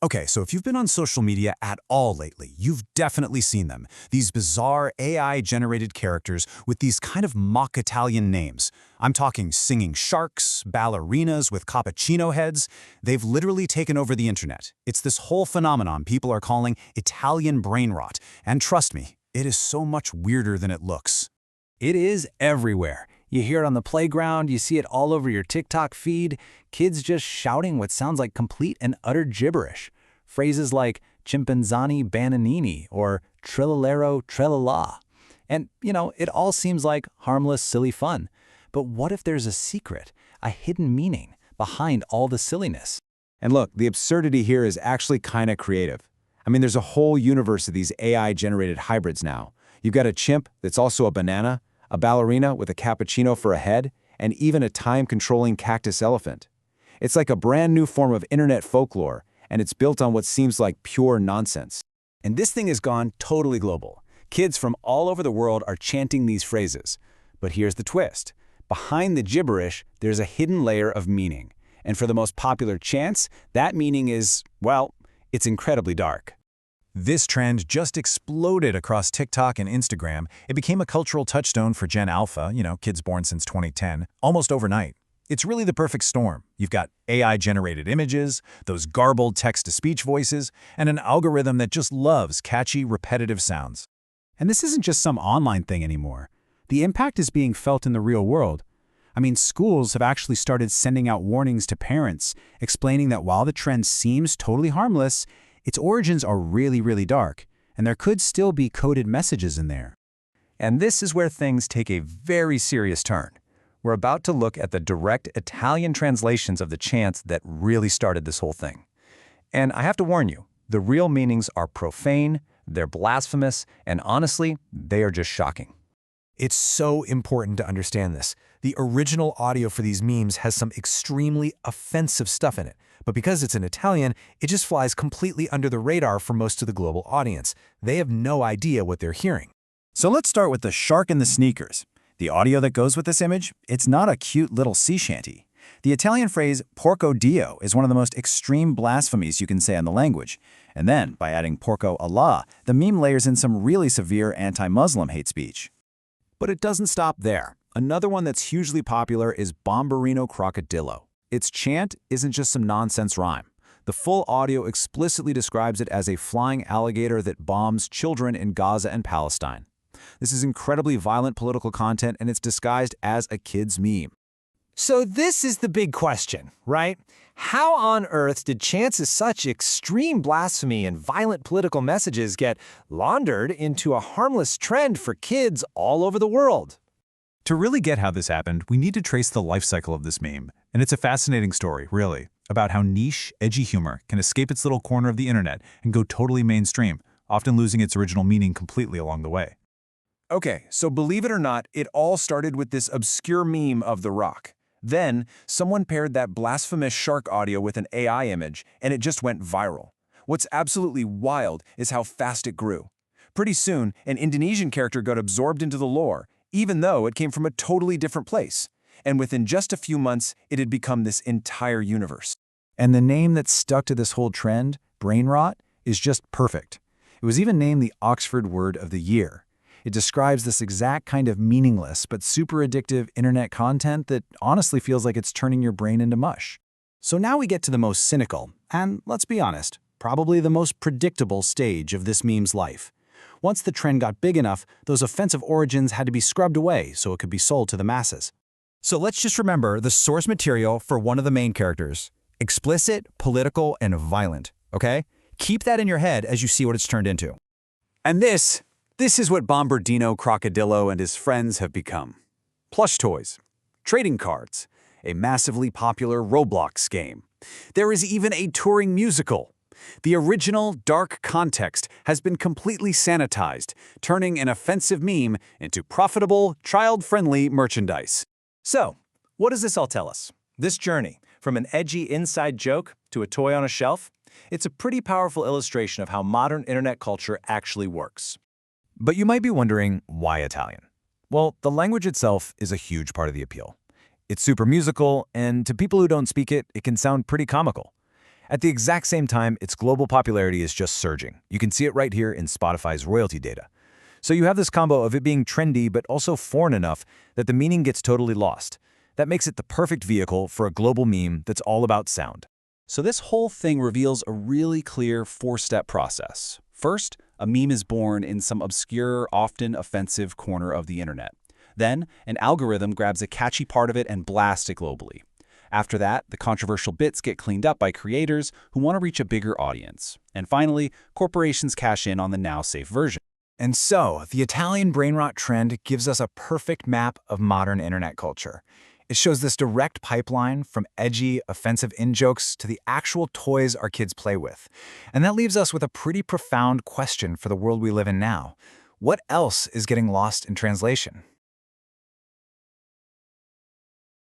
Okay, so if you've been on social media at all lately, you've definitely seen them. These bizarre AI-generated characters with these kind of mock Italian names. I'm talking singing sharks, ballerinas with cappuccino heads. They've literally taken over the internet. It's this whole phenomenon people are calling Italian brain rot. And trust me, it is so much weirder than it looks. It is everywhere. You hear it on the playground, you see it all over your TikTok feed, kids just shouting what sounds like complete and utter gibberish. Phrases like chimpanzani bananini or trillalero trillala. And, it all seems like harmless, silly fun. But what if there's a secret, a hidden meaning behind all the silliness? And look, the absurdity here is actually kind of creative. I mean, there's a whole universe of these AI-generated hybrids now. You've got a chimp that's also a banana, a ballerina with a cappuccino for a head, and even a time-controlling cactus elephant. It's like a brand new form of internet folklore, and it's built on what seems like pure nonsense. And this thing has gone totally global. Kids from all over the world are chanting these phrases. But here's the twist. Behind the gibberish, there's a hidden layer of meaning. And for the most popular chants, that meaning is, well, it's incredibly dark. This trend just exploded across TikTok and Instagram. It became a cultural touchstone for Gen Alpha, kids born since 2010, almost overnight. It's really the perfect storm. You've got AI-generated images, those garbled text-to-speech voices, and an algorithm that just loves catchy, repetitive sounds. And this isn't just some online thing anymore. The impact is being felt in the real world. I mean, schools have actually started sending out warnings to parents, explaining that while the trend seems totally harmless, its origins are really, really dark, and there could still be coded messages in there. And this is where things take a very serious turn. We're about to look at the direct Italian translations of the chants that really started this whole thing. And I have to warn you, the real meanings are profane, they're blasphemous, and honestly, they are just shocking. It's so important to understand this. The original audio for these memes has some extremely offensive stuff in it, but because it's in Italian, it just flies completely under the radar for most of the global audience. They have no idea what they're hearing. So let's start with the shark in the sneakers. The audio that goes with this image, it's not a cute little sea shanty. The Italian phrase porco dio is one of the most extreme blasphemies you can say in the language. And then, by adding porco Allah, the meme layers in some really severe anti-Muslim hate speech. But it doesn't stop there. Another one that's hugely popular is Bomberino Crocodillo. Its chant isn't just some nonsense rhyme. The full audio explicitly describes it as a flying alligator that bombs children in Gaza and Palestine. This is incredibly violent political content, and it's disguised as a kid's meme. So this is the big question, right? How on earth did chants of such extreme blasphemy and violent political messages get laundered into a harmless trend for kids all over the world? To really get how this happened, we need to trace the life cycle of this meme. And it's a fascinating story, really, about how niche, edgy humor can escape its little corner of the internet and go totally mainstream, often losing its original meaning completely along the way. Okay, so believe it or not, it all started with this obscure meme of The Rock. Then, someone paired that blasphemous shark audio with an AI image, and it just went viral. What's absolutely wild is how fast it grew. Pretty soon, an Indonesian character got absorbed into the lore, even though it came from a totally different place. And within just a few months, it had become this entire universe. And the name that stuck to this whole trend, Brainrot, is just perfect. It was even named the Oxford Word of the Year. It describes this exact kind of meaningless but super addictive internet content that honestly feels like it's turning your brain into mush. So now we get to the most cynical, and let's be honest, probably the most predictable stage of this meme's life. Once the trend got big enough, those offensive origins had to be scrubbed away so it could be sold to the masses. So let's just remember the source material for one of the main characters. Explicit, political, and violent, okay? Keep that in your head as you see what it's turned into. And this is what Bombardino Crocodillo and his friends have become. Plush toys, trading cards, a massively popular Roblox game. There is even a touring musical. The original dark context has been completely sanitized, turning an offensive meme into profitable, child-friendly merchandise. So, what does this all tell us? This journey, from an edgy inside joke to a toy on a shelf, it's a pretty powerful illustration of how modern internet culture actually works. But you might be wondering, why Italian? Well, the language itself is a huge part of the appeal. It's super musical, and to people who don't speak it, it can sound pretty comical. At the exact same time, its global popularity is just surging. You can see it right here in Spotify's royalty data. So you have this combo of it being trendy but also foreign enough that the meaning gets totally lost. That makes it the perfect vehicle for a global meme that's all about sound. So this whole thing reveals a really clear four-step process. First, a meme is born in some obscure, often offensive corner of the internet. Then, an algorithm grabs a catchy part of it and blasts it globally. After that, the controversial bits get cleaned up by creators who want to reach a bigger audience. And finally, corporations cash in on the now-safe version. And so, the Italian Brainrot trend gives us a perfect map of modern internet culture. It shows this direct pipeline from edgy, offensive in-jokes to the actual toys our kids play with. And that leaves us with a pretty profound question for the world we live in now. What else is getting lost in translation?